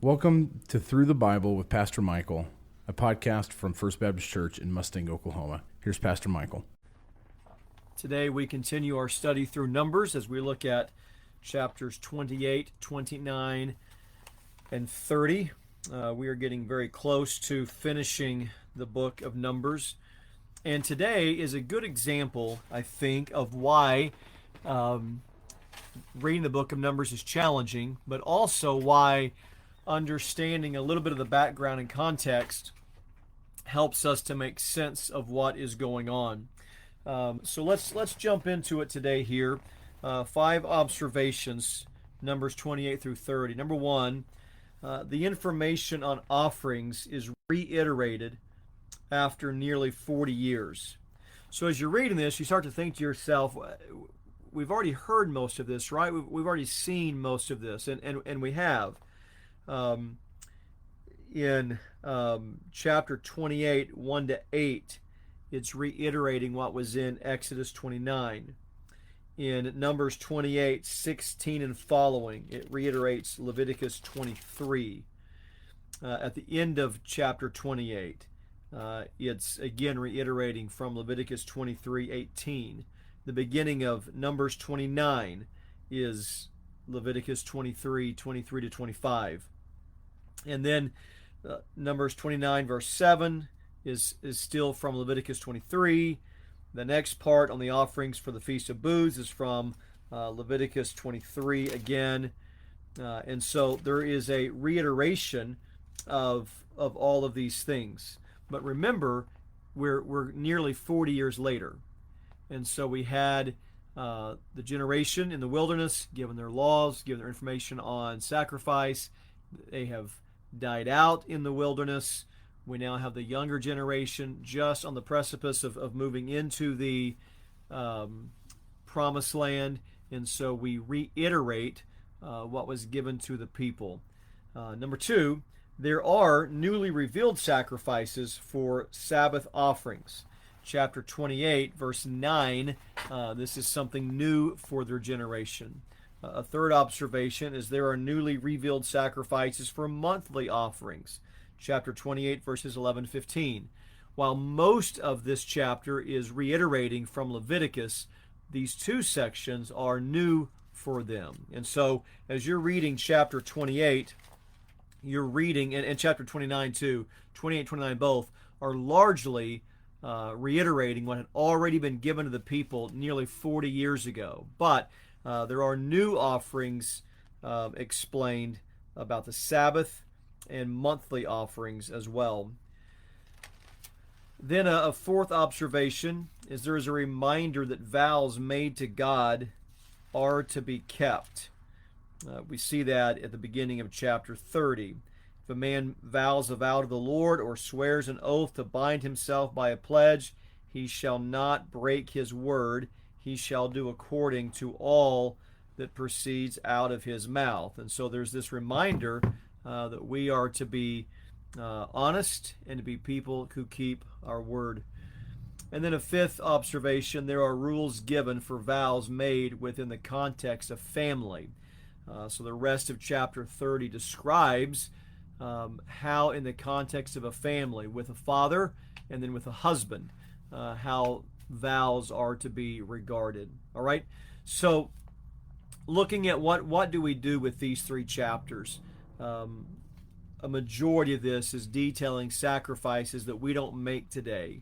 Welcome to Through the Bible with Pastor Michael, a podcast from First Baptist Church in Mustang, Oklahoma. Here's Pastor Michael. Today we continue our study through Numbers as we look at chapters 28, 29, and 30. We are getting very close to finishing the book of Numbers. And today is a good example, I think, of why reading the book of Numbers is challenging, but also why understanding a little bit of the background and context helps us to make sense of what is going on. So let's jump into it today here. 5 observations, Numbers 28 through 30. Number 1, the information on offerings is reiterated after nearly 40 years. So as you're reading this, you start to think to yourself, we've already heard most of this, right? We've already seen most of this, and we have. In chapter 28, 1 to 8, it's reiterating what was in Exodus 29. In Numbers 28, 16 and following, it reiterates Leviticus 23. At the end of chapter 28, it's again reiterating from Leviticus 23, 18. The beginning of Numbers 29 is Leviticus 23, 23 to 25. And then Numbers 29, verse 7 is still from Leviticus 23. The next part on the offerings for the Feast of Booths is from Leviticus 23 again. And so there is a reiteration of all of these things. But remember, we're nearly 40 years later. And so we had the generation in the wilderness given their laws, given their information on sacrifice. They have died out in the wilderness. We now have the younger generation just on the precipice of moving into the promised land. And so we reiterate what was given to the people. Number 2, there are newly revealed sacrifices for Sabbath offerings. Chapter 28, verse 9, this is something new for their generation. A third observation is there are newly revealed sacrifices for monthly offerings. Chapter 28, verses 11 to 15. While most of this chapter is reiterating from Leviticus, these 2 sections are new for them. And so as you're reading chapter 28, you're reading, and chapter 29 too, 28 and 29 both, are largely reiterating what had already been given to the people nearly 40 years ago. But there are new offerings explained about the Sabbath and monthly offerings as well. Then a fourth observation is there is a reminder that vows made to God are to be kept. We see that at the beginning of chapter 30. If a man vows a vow to the Lord or swears an oath to bind himself by a pledge, he shall not break his word. He shall do according to all that proceeds out of his mouth. And so there's this reminder that we are to be honest and to be people who keep our word. And then a fifth observation, there are rules given for vows made within the context of family. So the rest of chapter 30 describes how in the context of a family, with a father and then with a husband, how vows are to be regarded. All right? So looking at what do we do with these 3 chapters, a majority of this is detailing sacrifices that we don't make today.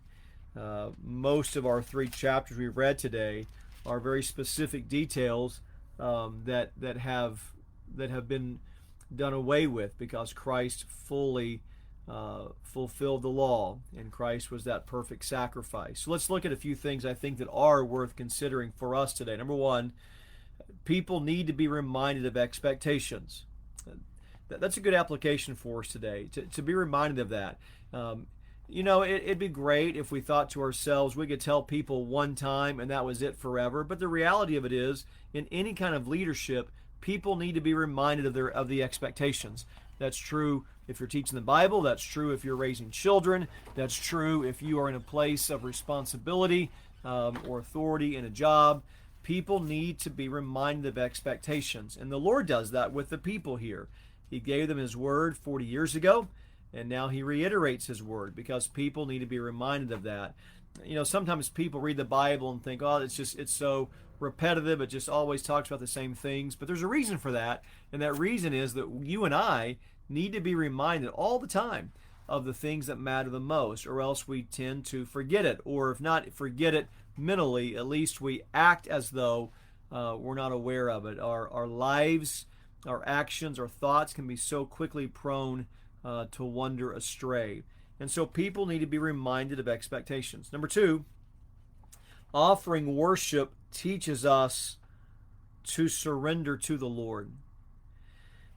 Most of our 3 chapters we've read today are very specific details that have been done away with because Christ fully fulfilled the law, and Christ was that perfect sacrifice. So let's look at a few things I think that are worth considering for us today. Number 1, people need to be reminded of expectations. That's a good application for us today, to be reminded of that. It'd be great if we thought to ourselves we could tell people one time and that was it forever. But the reality of it is, in any kind of leadership, people need to be reminded of the expectations. That's true if you're teaching the Bible. That's true if you're raising children. That's true if you are in a place of responsibility or authority in a job. People need to be reminded of expectations. And the Lord does that with the people here. He gave them his word 40 years ago, and now he reiterates his word because people need to be reminded of that. Sometimes people read the Bible and think, oh, it's so repetitive. It just always talks about the same things. But there's a reason for that, and that reason is that you and I need to be reminded all the time of the things that matter the most, or else we tend to forget it, or if not forget it mentally, at least we act as though we're not aware of it. Our lives, our actions, our thoughts can be so quickly prone to wander astray. And so people need to be reminded of expectations. Number two, offering worship teaches us to surrender to the Lord.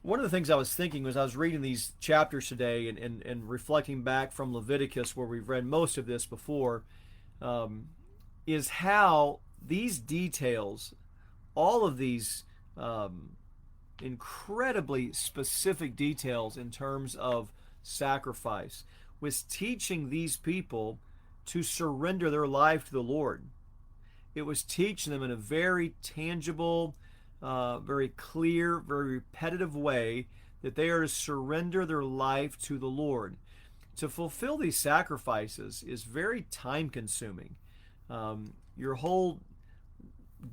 One of the things I was thinking was I was reading these chapters today and reflecting back from Leviticus, where we've read most of this before, is how these details, all of these incredibly specific details in terms of sacrifice, was teaching these people to surrender their life to the Lord. It was teaching them in a very tangible, very clear, very repetitive way that they are to surrender their life to the Lord. To fulfill these sacrifices is very time consuming. Your whole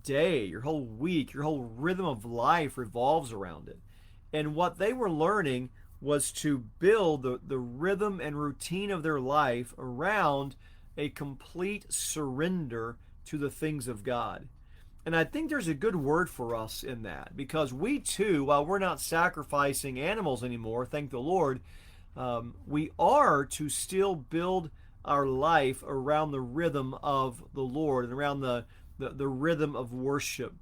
day, your whole week, your whole rhythm of life revolves around it. And what they were learning was to build the rhythm and routine of their life around a complete surrender to the things of God. And I think there's a good word for us in that, because we too, while we're not sacrificing animals anymore, thank the Lord, we are to still build our life around the rhythm of the Lord and around the rhythm of worship.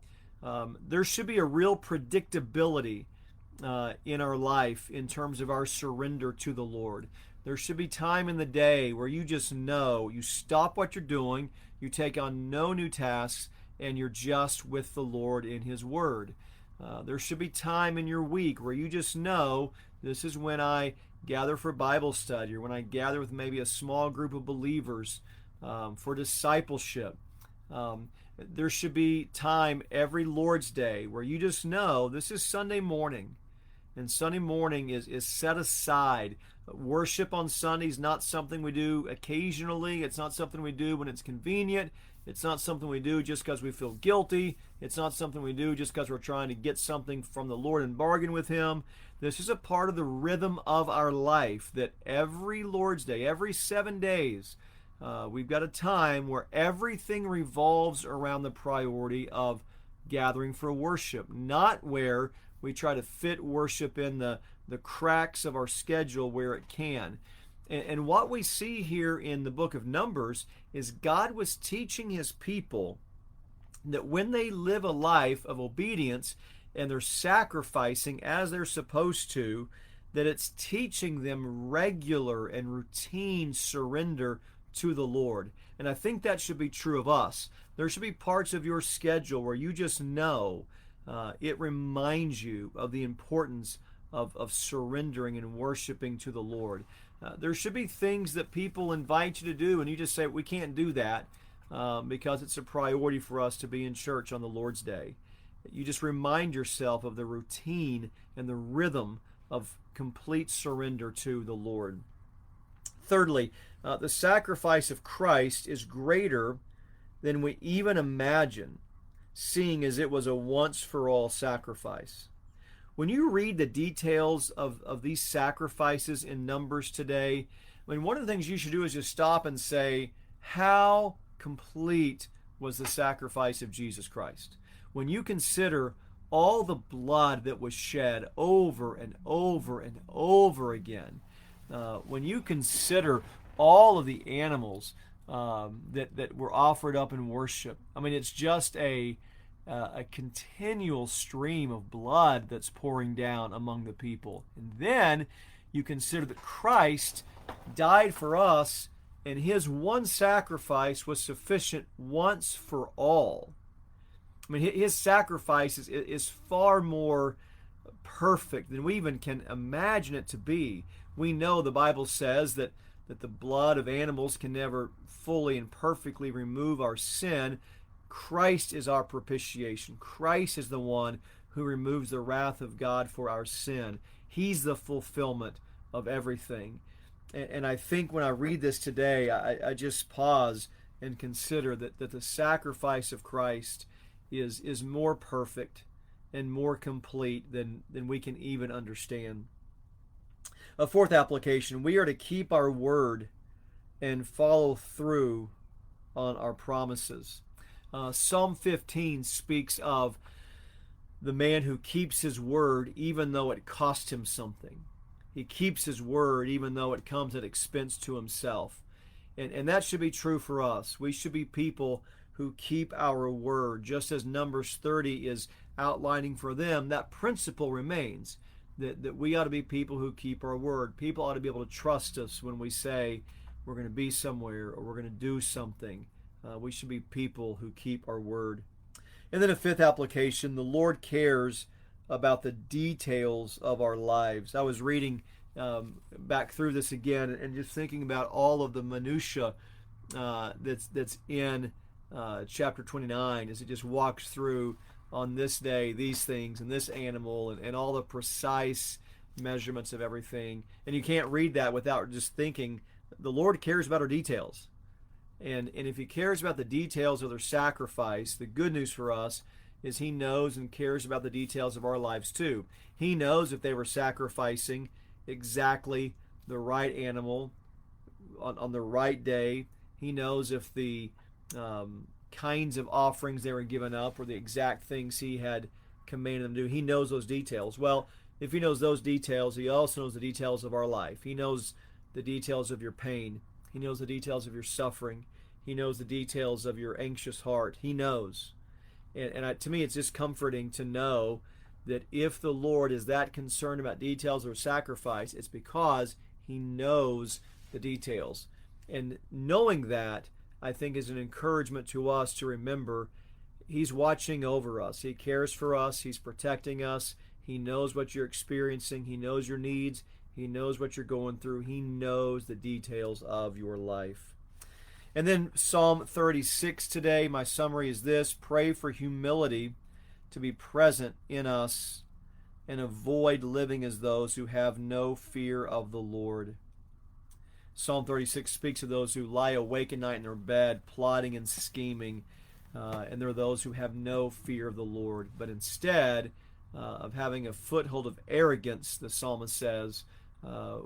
There should be a real predictability in our life in terms of our surrender to the Lord. There should be time in the day where you just know, you stop what you're doing, you take on no new tasks, and you're just with the Lord in His Word. There should be time in your week where you just know, this is when I gather for Bible study, or when I gather with maybe a small group of believers for discipleship. There should be time every Lord's Day where you just know, this is Sunday morning. And Sunday morning is set aside. Worship on Sunday is not something we do occasionally. It's not something we do when it's convenient. It's not something we do just because we feel guilty. It's not something we do just because we're trying to get something from the Lord and bargain with Him. This is a part of the rhythm of our life, that every Lord's Day, every 7 days, we've got a time where everything revolves around the priority of gathering for worship, not where we try to fit worship in the cracks of our schedule where it can. And what we see here in the book of Numbers is God was teaching His people that when they live a life of obedience and they're sacrificing as they're supposed to, that it's teaching them regular and routine surrender to the Lord. And I think that should be true of us. There should be parts of your schedule where you just know it reminds you of the importance of surrendering and worshiping to the Lord. There should be things that people invite you to do and you just say, we can't do that because it's a priority for us to be in church on the Lord's Day. You just remind yourself of the routine and the rhythm of complete surrender to the Lord. Thirdly, the sacrifice of Christ is greater than we even imagine, seeing as it was a once-for-all sacrifice. When you read the details of these sacrifices in Numbers today, I mean, one of the things you should do is just stop and say, how complete was the sacrifice of Jesus Christ? When you consider all the blood that was shed over and over and over again, when you consider all of the animals that were offered up in worship, I mean, it's just a continual stream of blood that's pouring down among the people. And then you consider that Christ died for us, and His one sacrifice was sufficient once for all. I mean, His sacrifice is far more perfect than we even can imagine it to be. We know the Bible says that the blood of animals can never fully and perfectly remove our sin. Christ is our propitiation. Christ is the one who removes the wrath of God for our sin. He's the fulfillment of everything. And I think when I read this today, I just pause and consider that the sacrifice of Christ is more perfect and more complete than we can even understand. A fourth application, we are to keep our word and follow through on our promises. Psalm 15 speaks of the man who keeps his word even though it cost him something. He keeps his word even though it comes at expense to himself. And that should be true for us. We should be people who keep our word. Just as Numbers 30 is outlining for them, that principle remains, that we ought to be people who keep our word. People ought to be able to trust us when we say we're going to be somewhere or we're going to do something. We should be people who keep our word. And then a fifth application, the Lord cares about the details of our lives. I was reading back through this again and just thinking about all of the minutia that's in chapter 29 as it just walks through on this day these things and this animal and all the precise measurements of everything. And you can't read that without just thinking the Lord cares about our details. And if he cares about the details of their sacrifice, the good news for us is he knows and cares about the details of our lives too. He knows if they were sacrificing exactly the right animal on the right day. He knows if the kinds of offerings they were giving up were the exact things he had commanded them to do. He knows those details. Well, if he knows those details, he also knows the details of our life. He knows the details of your pain. He knows the details of your suffering. He knows the details of your anxious heart. He knows. And to me, it's just comforting to know that if the Lord is that concerned about details or sacrifice, it's because he knows the details. And knowing that, I think, is an encouragement to us to remember he's watching over us. He cares for us. He's protecting us. He knows what you're experiencing. He knows your needs. He knows what you're going through. He knows the details of your life. And then Psalm 36 today, my summary is this: pray for humility to be present in us and avoid living as those who have no fear of the Lord. Psalm 36 speaks of those who lie awake at night in their bed, plotting and scheming, and there are those who have no fear of the Lord. But instead of having a foothold of arrogance, the psalmist says,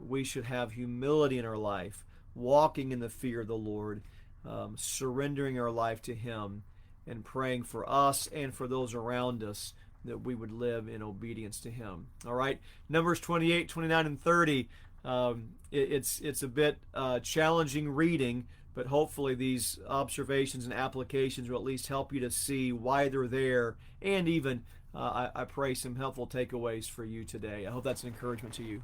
we should have humility in our life, walking in the fear of the Lord, surrendering our life to him, and praying for us and for those around us that we would live in obedience to him. All right, Numbers 28, 29, and 30. It's a bit challenging reading, but hopefully these observations and applications will at least help you to see why they're there, and even, I pray, some helpful takeaways for you today. I hope that's an encouragement to you.